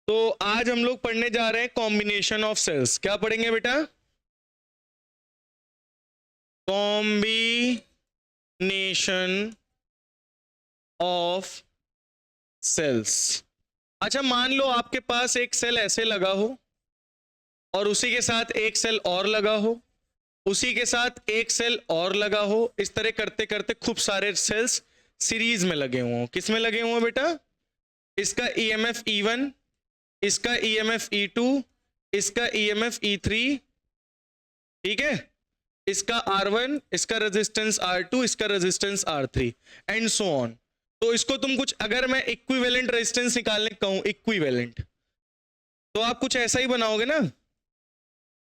तो आज हम लोग पढ़ने जा रहे हैं कॉम्बिनेशन ऑफ सेल्स। क्या पढ़ेंगे बेटा? Combination of cells. अच्छा, मान लो आपके पास एक सेल ऐसे लगा हो और उसी के साथ एक सेल और लगा हो, उसी के साथ एक सेल और लगा हो। इस तरह करते करते खूब सारे सेल्स सीरीज में लगे हुए हो। किस में लगे हुए हो बेटा? इसका ईएमएफ E1, इसका ईएमएफ E2, इसका ईएमएफ E3, ठीक है, इसका R1, इसका रेजिस्टेंस R2, इसका resistance R3 and so on. तो इसको तुम कुछ, अगर मैं इक्विवेलेंट रेजिस्टेंस निकालने कहूं, इक्विवेलेंट, तो आप कुछ ऐसा ही बनाओगे ना।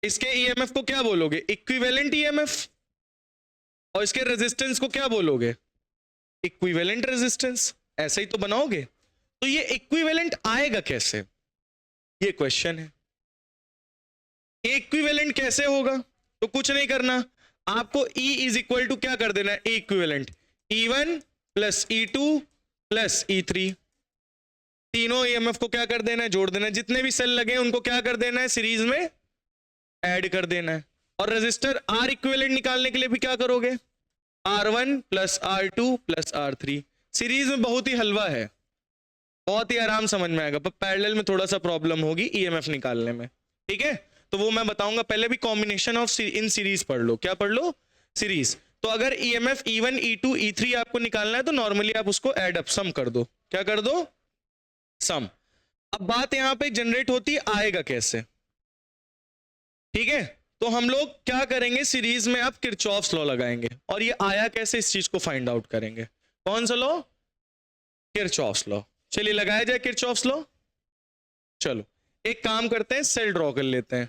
इसके ईएमएफ को क्या बोलोगे? Equivalent EMF. और इसके रेजिस्टेंस को क्या बोलोगे? Equivalent resistance. ऐसा ही तो बनाओगे। तो ये इक्विवेलेंट आएगा कैसे, ये क्वेश्चन है। इक्विवेलेंट कैसे होगा? तो कुछ नहीं करना, आपको E इज इक्वल टू क्या कर देना है? Equivalent E1 plus E2 plus E3। तीनों ईएमएफ को क्या कर देना है? जोड़ देना है। जितने भी सेल लगे हैं उनको क्या कर देना है? सीरीज में ऐड कर देना है। और रेजिस्टर R इक्विवेलेंट निकालने के लिए भी क्या करोगे? R1 plus R2 plus R3। Series में बहुत ही हलवा है, बहुत ही आराम समझ में आएगा, पर पैरेलल में थोड़ा सा प्रॉब्लम होगी ईएमएफ निकालने में, ठीक है। तो वो मैं बताऊंगा। पहले भी कॉम्बिनेशन ऑफ इन सीरीज पढ़ लो। क्या पढ़ लो? सीरीज। तो अगर ईएमएफ E1, E2, E3 आपको निकालना है तो नॉर्मली आप उसको ऐड अप, सम कर दो। क्या कर दो? सम। अब बात यहां पे जनरेट होती है, आएगा कैसे, ठीक है। तो हम लोग क्या करेंगे, सीरीज में आप किरचॉफ्स लॉ लगाएंगे और ये आया कैसे इस चीज को फाइंड आउट करेंगे। कौन सा लॉ? Kirchhoff's law. चलिए लगाया जाए किरचॉफ्स लॉ। चलो एक काम करते हैं, सेल ड्रॉ कर लेते हैं,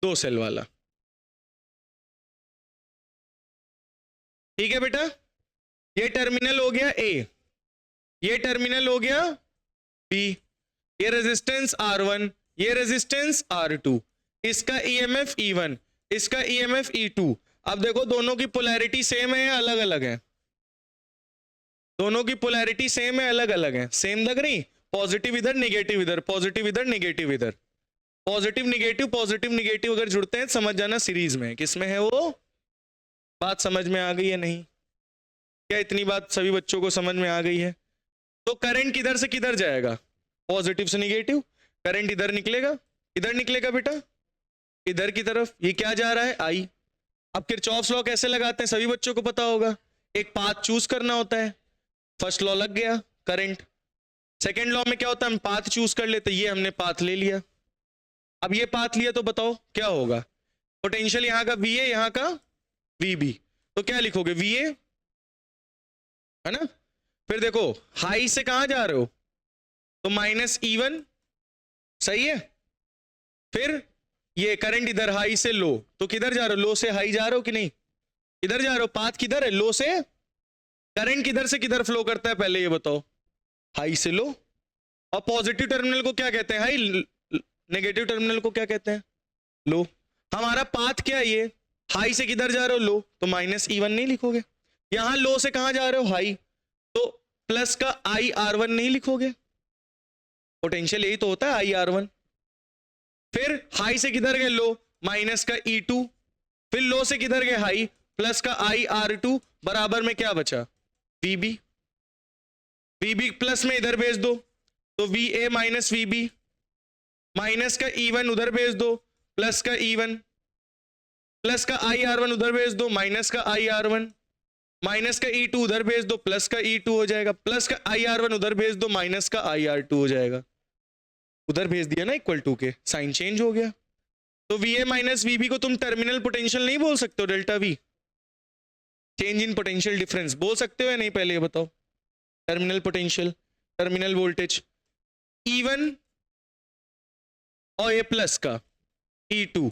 2 सेल वाला, ठीक है बेटा। ये टर्मिनल हो गया A, ये टर्मिनल हो गया B, ये रेजिस्टेंस R1, ये रेजिस्टेंस R2, इसका ईएमएफ E1, इसका ईएमएफ E2। अब देखो दोनों की पोलैरिटी सेम है या अलग अलग है? दोनों की पोलैरिटी सेम है, अलग अलग है? सेम लग रही? पॉजिटिव इधर, नेगेटिव इधर, पॉजिटिव इधर, नेगेटिव इधर। पॉजिटिव नेगेटिव अगर जुड़ते हैं समझ जाना सीरीज में। किस में है वो? बात समझ में आ गई है नहीं? क्या इतनी बात सभी बच्चों को समझ में आ गई है? तो करंट किधर से किधर जाएगा? पॉजिटिव से नेगेटिव। करंट इधर निकलेगा, इधर निकलेगा बेटा, इधर की तरफ। ये क्या जा रहा है? आई। अब किरचॉफ्स लॉ कैसे लगाते हैं सभी बच्चों को पता होगा। एक पाथ चूज करना होता है। फर्स्ट लॉ लग गया, करंट। सेकेंड लॉ में क्या होता है? हम पाथ चूज कर लेते। ये हमने पाथ ले लिया। अब ये पाथ लिया तो बताओ क्या होगा? पोटेंशियल यहां का VA, यहां का VB। तो क्या लिखोगे? VA, है ना। फिर देखो हाई से कहां जा रहे हो? तो माइनस E1, सही है। फिर ये करंट इधर हाई से लो, तो किधर जा रहे हो? लो से हाई जा रहे हो कि नहीं? इधर जा रहे हो। पाथ किधर है? लो से। करंट किधर से किधर फ्लो करता है पहले ये बताओ? हाई से लो। और पॉजिटिव टर्मिनल को क्या कहते हैं? हाई। नेगेटिव टर्मिनल को क्या कहते हैं? लो। हमारा पाथ क्या है? ये हाई से किधर जा रहे हो? लो। तो माइनस E1 नहीं लिखोगे। यहां लो से कहां जा रहे हो? हाई। तो प्लस का IR1 नहीं लिखोगे। पोटेंशियल यही तो होता है, IR1। फिर हाई से किधर गए? लो, माइनस का E2। फिर लो से किधर गए? हाई, प्लस का IR2। बराबर में क्या बचा? VB। VB प्लस में इधर भेज दो तो VA माइनस VB। माइनस का E1 उधर भेज दो, प्लस का E1। प्लस का IR1 उधर भेज दो, माइनस का IR1। माइनस का E2 उधर भेज दो, प्लस का E2 हो जाएगा। प्लस का IR1 उधर भेज दो, माइनस का IR2 हो जाएगा। उधर भेज दिया ना इक्वल टू के, साइन चेंज हो गया। तो VA माइनस VB को तुम टर्मिनल पोटेंशियल नहीं बोल सकते हो? Delta V, change in potential difference बोल सकते हो या नहीं? पहले ये बताओ। Terminal potential, terminal voltage E1 और ये प्लस का E2,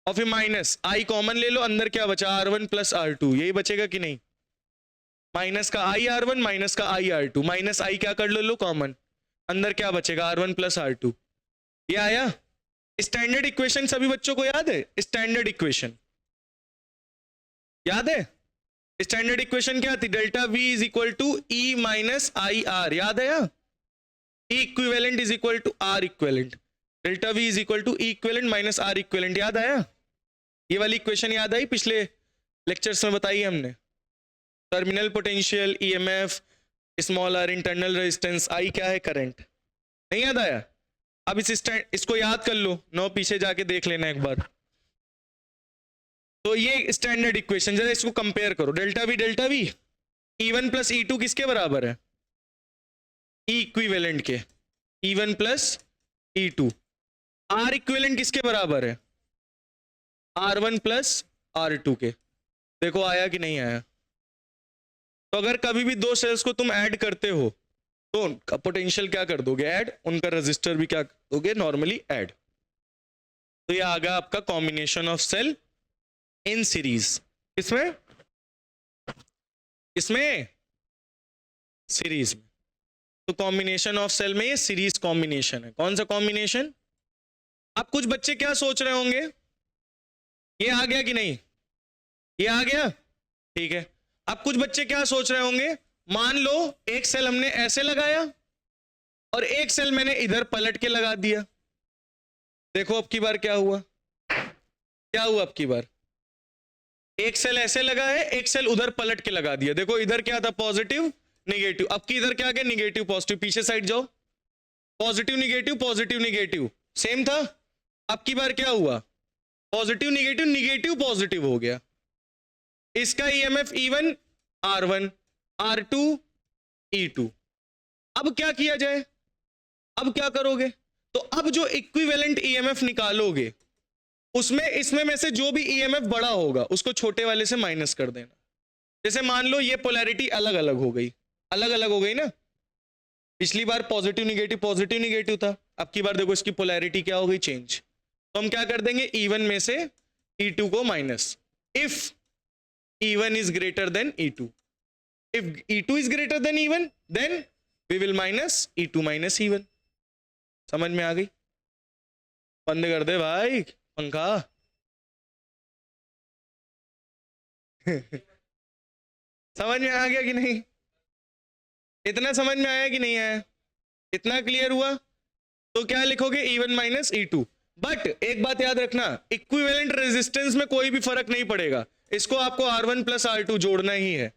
और फिर माइनस I कॉमन ले लो, अंदर क्या बचा? R1 plus R2। यही बचेगा कि नहीं? माइनस का IR1 माइनस का IR2। माइनस I क्या कर लो कॉमन, अंदर क्या बचेगा? R1 plus R2। ये आया। स्टैंडर्ड इक्वेशन सभी बच्चों को याद है? स्टैंडर्ड इक्वेशन याद है? स्टैंडर्ड इक्वेशन क्या थी? Delta V is equal to E minus IR। याद है? E equivalent is equal to R equivalent, delta V is equal to E equivalent minus R equivalent. याद आया? ये वाली इक्वेशन याद आई? पिछले लेक्चर्स में बताई हमने। Terminal potential, EMF, small R, internal resistance, I क्या है? करंट। नहीं याद आया? अब इसको याद कर लो, नो पीछे जाके देख लेना एक बार। तो ये स्टैंडर्ड इक्वेशन, जरा इसको कंपेयर करो। Delta we E1 plus E2 किसके बराबर है? ई इक्विवेलेंट के, E1 plus E2। Are equivalent किसके बराबर है? R1 प्लस R2 के। देखो आया कि नहीं आया? तो अगर कभी भी दो सेल्स को तुम ऐड करते हो तो उनका पोटेंशियल क्या कर दोगे? ऐड। उनका रजिस्टर भी क्या कर दोगे? Normally add. तो ये आ गया आपका combination of cell in series. इसमें सीरीज में। तो कॉम्बिनेशन ऑफ सेल में ये सीरीज कॉम्बिनेशन है। कौन सा कॉम्बिनेशन? अब कुछ बच्चे क्या सोच रहे होंगे, ये आ गया कि नहीं? ये आ गया, ठीक है। अब कुछ बच्चे क्या सोच रहे होंगे, मान लो एक सेल हमने ऐसे लगाया और एक सेल मैंने इधर पलट के लगा दिया। देखो अब की बार क्या हुआ? क्या हुआ अब की बार? एक सेल ऐसे लगा है, एक सेल उधर पलट के लगा दिया। देखो इधर क्या था? Positive negative. अब की इधर क्या गया? Negative positive. पीछे साइड जाओ, positive negative, positive negative, same था। अब की बार क्या हुआ? पॉजिटिव निगेटिव, निगेटिव पॉजिटिव हो गया। इसका EMF E1 R1, R2 E2। अब क्या किया जाए? अब क्या करोगे? तो अब जो इक्विवेलेंट ईएमएफ निकालोगे उसमें इसमें में से जो भी ईएमएफ बड़ा होगा उसको छोटे वाले से माइनस कर देना। जैसे मान लो ये पोलैरिटी अलग अलग हो गई, अलग अलग हो गई ना। पिछली बार पॉजिटिव निगेटिव था, अब की बार देखो इसकी पोलैरिटी क्या हो गई? चेंज। तो हम क्या कर देंगे? E1 में से E2 को minus. If E1 is greater than E2, if E2 is greater than E1, then we will minus E2 minus E1। समझ में आ गई? बंद कर दे भाई पंखा। समझ में आ गया कि नहीं? इतना समझ में आया कि नहीं आया? इतना क्लियर हुआ? तो क्या लिखोगे? E1 minus E2। बट एक बात याद रखना, इक्विवेलेंट रेजिस्टेंस में कोई भी फर्क नहीं पड़ेगा। इसको आपको R1 प्लस R2 जोड़ना ही है।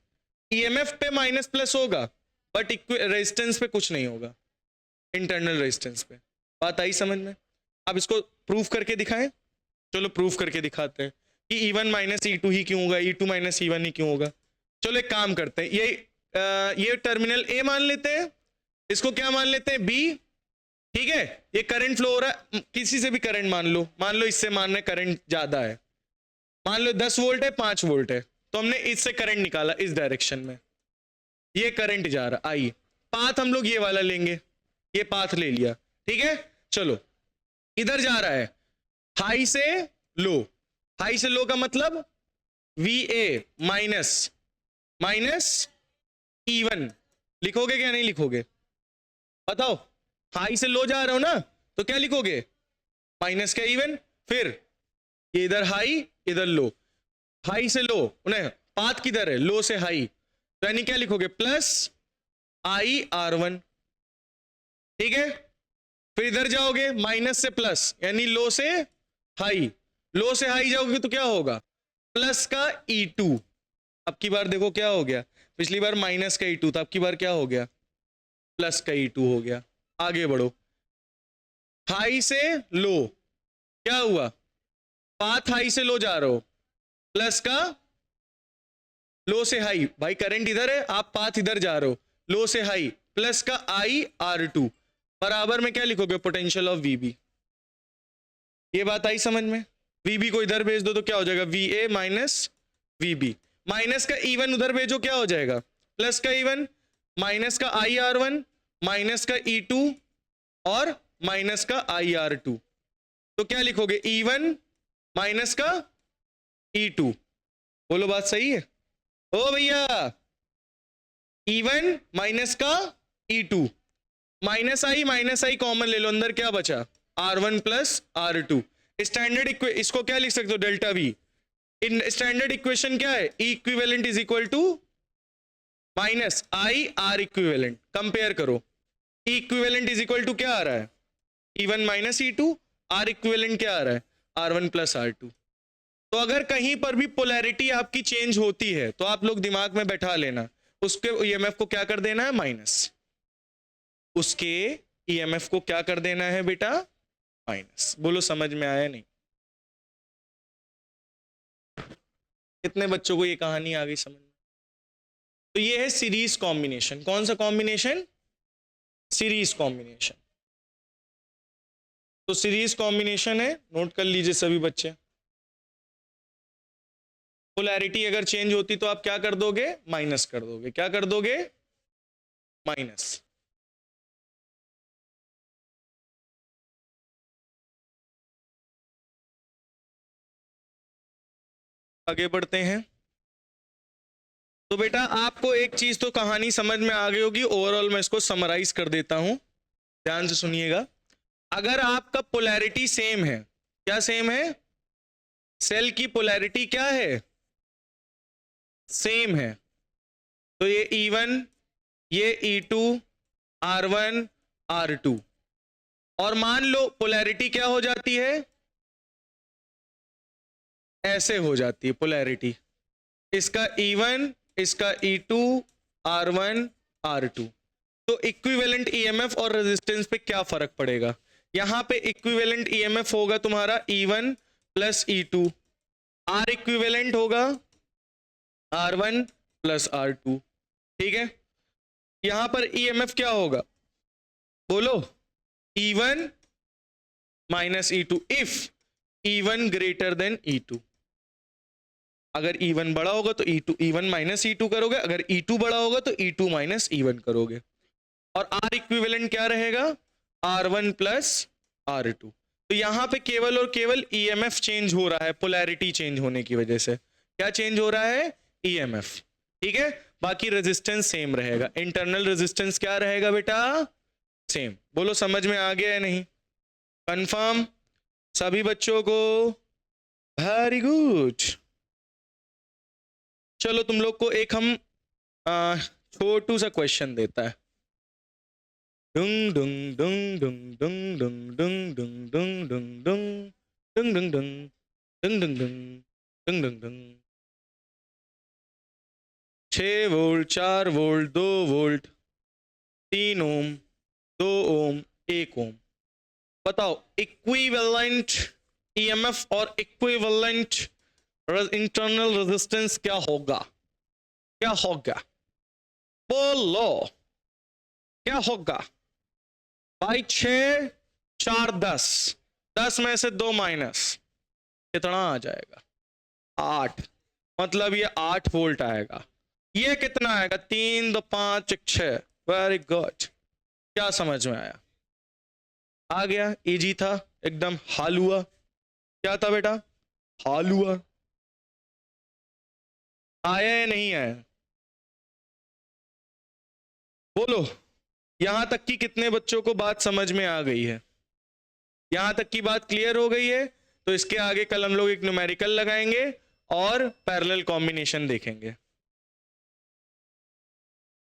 ईएमएफ पे माइनस प्लस होगा बट रेजिस्टेंस पे कुछ नहीं होगा, इंटरनल रेजिस्टेंस पे। बात आई समझ में? अब इसको प्रूफ करके दिखाएं। चलो प्रूफ करके दिखाते हैं कि E1 माइनस E2 ही क्यों होगा, E2 माइनस E1 ही क्यों होगा। चलो एक काम करते हैं, ये टर्मिनल A मान लेते हैं, इसको क्या मान लेते हैं? B। ठीक है, ये करंट फ्लो हो रहा है, किसी से भी करंट मान लो इससे मान रहे करंट ज्यादा है, मान लो 10 वोल्ट है, 5 वोल्ट है, तो हमने इससे करंट निकाला इस डायरेक्शन में, ये करंट जा रहा। आइए पाथ हम लोग ये वाला लेंगे, ये पाथ ले लिया, ठीक है। चलो इधर जा रहा है हाई से लो, हाई से लो का मतलब VA माइनस E1 लिखोगे क्या नहीं लिखोगे? बताओ, हाई से लो जा रहे हो ना, तो क्या लिखोगे? माइनस का E1, फिर ये इधर हाई इधर लो, हाई से लो, उन्हें पाथ किधर है? लो से हाई, तो यानी क्या लिखोगे? प्लस IR1, ठीक है। फिर इधर जाओगे माइनस से प्लस, यानी लो से हाई, लो से हाई जाओगे तो क्या होगा? प्लस का E2। अब की बार देखो क्या हो गया, पिछली बार माइनस का E2 था, अब की बार क्या हो गया? प्लस का E2 हो गया। आगे बढ़ो, हाई से लो क्या हुआ? पाथ हाई से लो जा रहे हो, प्लस का लो से हाई, भाई करंट इधर है, आप पाथ इधर जा रहे हो, लो से हाई, प्लस का IR2 बराबर में क्या लिखोगे? Potential of VB। ये बात आई समझ में? VB को इधर भेज दो तो क्या हो जाएगा? VA माइनस VB, माइनस का E1 उधर भेजो क्या हो जाएगा? प्लस का E1 माइनस का IR1 माइनस का E2 और माइनस का IR2, तो क्या लिखोगे? E1 माइनस का E2। बोलो बात सही है? ओ भैया, E1 माइनस का E2, माइनस आई कॉमन ले लो, अंदर क्या बचा? R1 plus R2। स्टैंडर्ड इसको क्या लिख सकते हो? Delta V। In standard equation क्या है? E equivalent is equal to minus IR equivalent. Compare करो, E equivalent is equal to क्या आ रहा है, E1 minus E2, are equivalent क्या आ रहा है, R1 प्लस R2। तो अगर कहीं पर भी पोलैरिटी आपकी चेंज होती है तो आप लोग दिमाग में बैठा लेना, उसके ईएमएफ को क्या कर देना है, माइनस। उसके ईएमएफ को क्या कर देना है बेटा, माइनस। बोलो समझ में आया नहीं? कितने बच्चों को ये कहानी आ गई समझ में? तो ये है सीरीज कॉम्बिनेशन। कौन सा कॉम्बिनेशन, सीरीज कॉम्बिनेशन। तो सीरीज कॉम्बिनेशन है, नोट कर लीजिए सभी बच्चे। पोलैरिटी अगर चेंज होती तो आप क्या कर दोगे, माइनस कर दोगे। क्या कर दोगे, माइनस। आगे बढ़ते हैं। तो बेटा आपको एक चीज तो कहानी समझ में आ गई होगी, ओवरऑल मैं इसको समराइज कर देता हूं, ध्यान से सुनिएगा। अगर आपका पोलैरिटी सेम है, क्या सेम है, सेल की पोलैरिटी क्या है, सेम है, तो ये E1, ये E2, R1, R2। और मान लो पोलैरिटी क्या हो जाती है, ऐसे हो जाती है पोलैरिटी, इसका E1, इसका E2, R1, R2। तो इक्विवेलेंट ईएमएफ और रेजिस्टेंस पे क्या फर्क पड़ेगा, यहां पे इक्विवेलेंट ईएमएफ होगा तुम्हारा E1 plus E2, are equivalent होगा R1 प्लस R2, ठीक है। यहां पर ईएमएफ क्या होगा, बोलो, E1 minus E2 if E1 greater than E2। अगर E1 बड़ा होगा तो E1 माइनस E2 करोगे, अगर E2 बड़ा होगा तो E2 माइनस E1 करोगे। और R इक्विवेलेंट क्या रहेगा, R1 प्लस R2। तो यहां पे केवल और केवल ईएमएफ चेंज हो रहा है पोलैरिटी चेंज होने की वजह से। क्या चेंज हो रहा है, ईएमएफ, ठीक है। बाकी रेजिस्टेंस सेम रहेगा, इंटरनल रेजिस्टेंस क्या रहेगा बेटा, सेम। बोलो समझ में आ गया है नहीं, कंफर्म सभी बच्चों को, वेरी गुड। चलो तुम लोग को एक हम छोटू सा क्वेश्चन देता है। डुंग डुंग डुंग डुंग डुंग डुंग डुंग डुंग डुंग डुंग डुंग डुंग डुंग डुंग डुंग डुंग डुंग डुंग। 6 वोल्ट, 4 वोल्ट, 2 वोल्ट, 3 ओम, 2 ओम, 1 ओम। बताओ इक्विवेलेंट ईएमएफ और इक्विवेलेंट इंटरनल रेजिस्टेंस क्या होगा, क्या होगा, बोलो क्या होगा भाई। 6, 4, 10, 10 में से 2 माइनस, कितना आ जाएगा, 8। मतलब ये 8 वोल्ट आएगा। ये कितना आएगा, 3, 2, 5, 1, 6। वेरी गुड, क्या समझ में आया, आ गया, इजी था एकदम, हालुआ। क्या था बेटा, हालुआ। आया या नहीं आया, बोलो। यहां तक कि कितने बच्चों को बात समझ में आ गई है, यहां तक की बात क्लियर हो गई है। तो इसके आगे कल हम लोग एक न्यूमेरिकल लगाएंगे और पैरेलल कॉम्बिनेशन देखेंगे।